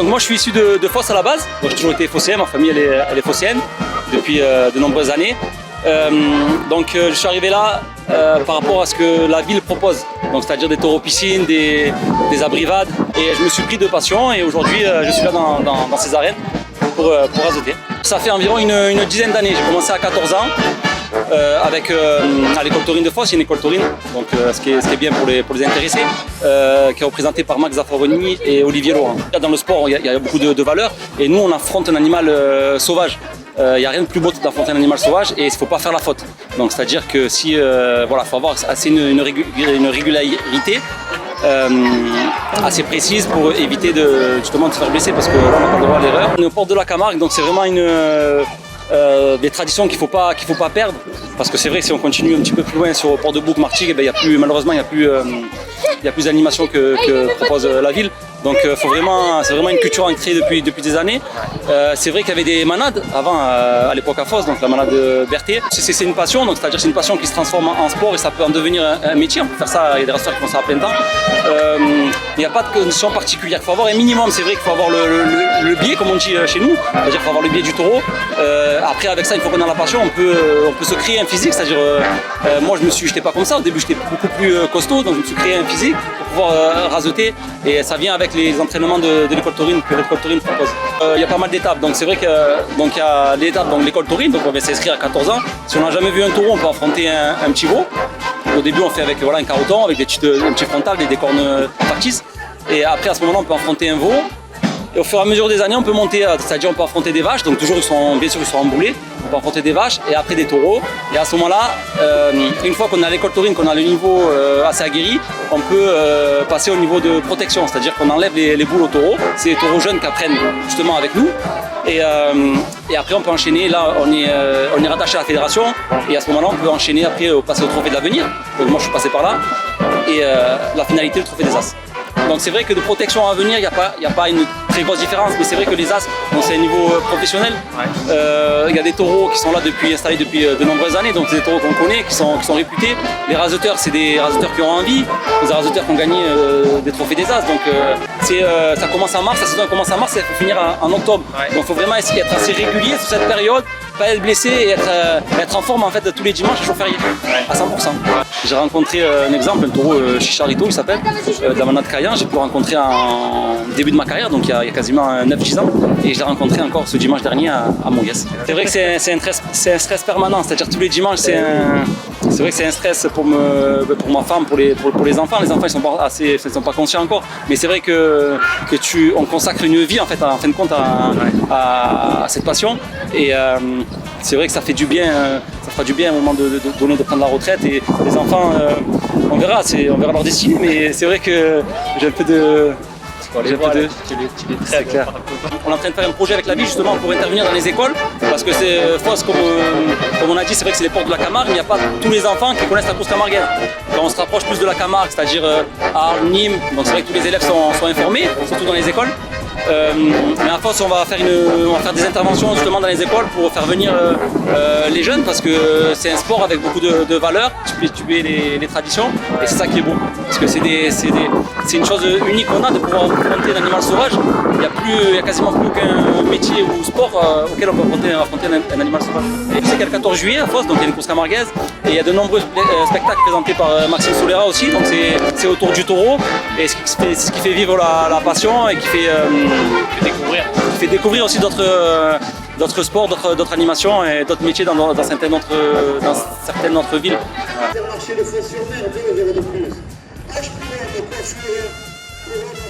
Donc moi je suis issu de Fos à la base, j'ai toujours été phocéen, ma famille elle est phocéenne depuis de nombreuses années. Je suis arrivé là par rapport à ce que la ville propose, donc c'est-à-dire des taureaux piscines, des abrivades, et je me suis pris de passion et aujourd'hui je suis là dans ces arènes pour azoter. Ça fait environ une dizaine d'années, j'ai commencé à 14 ans. À l'école taurine de Fos, il y a une école taurine, donc ce qui est bien pour les intéressés, qui est représentée par Max Zaffaroni et Olivier Laurent. Dans le sport, il y a beaucoup de valeurs et nous on affronte un animal sauvage. Il n'y a rien de plus beau d'affronter un animal sauvage et il ne faut pas faire la faute. Donc c'est-à-dire que si faut avoir assez une régularité assez précise pour éviter justement de se faire blesser, parce que là on n'a pas le droit à l'erreur. On est au port de la Camargue, donc c'est vraiment des traditions qu'il faut pas perdre, parce que c'est vrai que si on continue un petit peu plus loin sur le port de Bouc-Martigues, malheureusement il n'y a plus d'animation que propose la ville. Donc c'est vraiment une culture ancrée depuis des années. C'est vrai qu'il y avait des manades avant, à l'époque à Fos, donc la manade de Berthier. C'est une passion, donc c'est-à-dire c'est une passion qui se transforme en sport et ça peut en devenir un métier. On peut faire ça, il y a des restaurants qui font ça à plein temps. Il n'y a pas de conditions particulières. Il faut avoir un minimum, c'est vrai qu'il faut avoir le biais, comme on dit chez nous, c'est-à-dire qu'il faut avoir le biais du taureau. Après avec ça, une fois qu'on a la passion, on peut se créer un physique, c'est-à-dire moi je n'étais pas comme ça, au début j'étais beaucoup plus costaud, donc je me suis créé un physique pour pouvoir raseter, et ça vient avec les entraînements de l'école taurine que l'école taurine propose. Il y a pas mal d'étapes, donc c'est vrai qu'il y a l'étape de l'école taurine, donc on va s'inscrire à 14 ans. Si on n'a jamais vu un taureau, on peut affronter un petit veau. Au début on fait avec un carotton, avec un petit frontal, des cornes factices, et après à ce moment-là on peut affronter un veau. Et au fur et à mesure des années, on peut monter, c'est-à-dire on peut affronter des vaches, donc toujours bien sûr ils sont emboulés, on peut affronter des vaches et après des taureaux. Et à ce moment-là, une fois qu'on a l'école taurine, qu'on a le niveau assez aguerri, on peut passer au niveau de protection, c'est-à-dire qu'on enlève les boules aux taureaux. C'est les taureaux jeunes qui apprennent justement avec nous. Et après on peut enchaîner, là on est rattaché à la fédération, et à ce moment-là on peut enchaîner après passer au trophée de l'avenir. Donc moi je suis passé par là, et la finalité le trophée des As. Donc c'est vrai que de protection à venir, il n'y a pas une très grosse différence, mais c'est vrai que les As, c'est un niveau professionnel. Il y a des taureaux qui sont là installés depuis de nombreuses années, donc c'est des taureaux qu'on connaît, qui sont réputés. Les raseteurs, c'est des raseteurs qui ont envie, des raseteurs qui ont gagné des trophées des As. Donc ça commence en mars, la saison commence en mars et il faut finir en octobre. Donc il faut vraiment essayer d'être assez régulier sur cette période, pas être blessé et être en forme en fait tous les dimanches et jours fériés, à 100%. J'ai rencontré un exemple, un taureau Chicharito il s'appelle, de la manade Caillan. J'ai pu le rencontrer en début de ma carrière, donc il y a quasiment 9-10 ans, et je l'ai rencontré encore ce dimanche dernier à Montguès. C'est vrai que c'est un stress permanent, c'est-à-dire tous les dimanches c'est vrai que c'est un stress pour ma femme, pour les enfants. Les enfants ils sont pas conscients encore, mais c'est vrai on consacre une vie en fin de compte à cette passion, et c'est vrai que ça fait du bien, ça fera du bien au moment de prendre la retraite, et les enfants, on verra leur destinée, mais c'est vrai que j'ai un peu de... C'est clair. On est en train de faire un projet avec la ville justement pour intervenir dans les écoles, parce que c'est Fos, comme on a dit, c'est vrai que c'est les portes de la Camargue, mais il n'y a pas tous les enfants qui connaissent la course camarguaise. Quand on se rapproche plus de la Camargue, c'est-à-dire Arles, Nîmes, donc c'est vrai que tous les élèves sont informés, surtout dans les écoles. Mais à Fos, on va faire des interventions justement dans les écoles pour faire venir les jeunes, parce que c'est un sport avec beaucoup de valeurs, tuer les traditions, et c'est ça qui est beau, parce que c'est une chose unique qu'on a de pouvoir affronter un animal sauvage. Il y a quasiment plus aucun métier ou sport auquel on peut affronter un animal sauvage. Et c'est le 14 juillet à Fos, donc il y a une course camarguaise, et il y a de nombreux spectacles présentés par Maxime Solera aussi, donc c'est autour du taureau, et c'est ce qui fait vivre la passion et qui fait découvrir aussi d'autres sports, d'autres animations et d'autres métiers dans certaines autres villes. Intermarché de Fos-sur-Mer, 2 € de plus. HPM, confluent, couronne en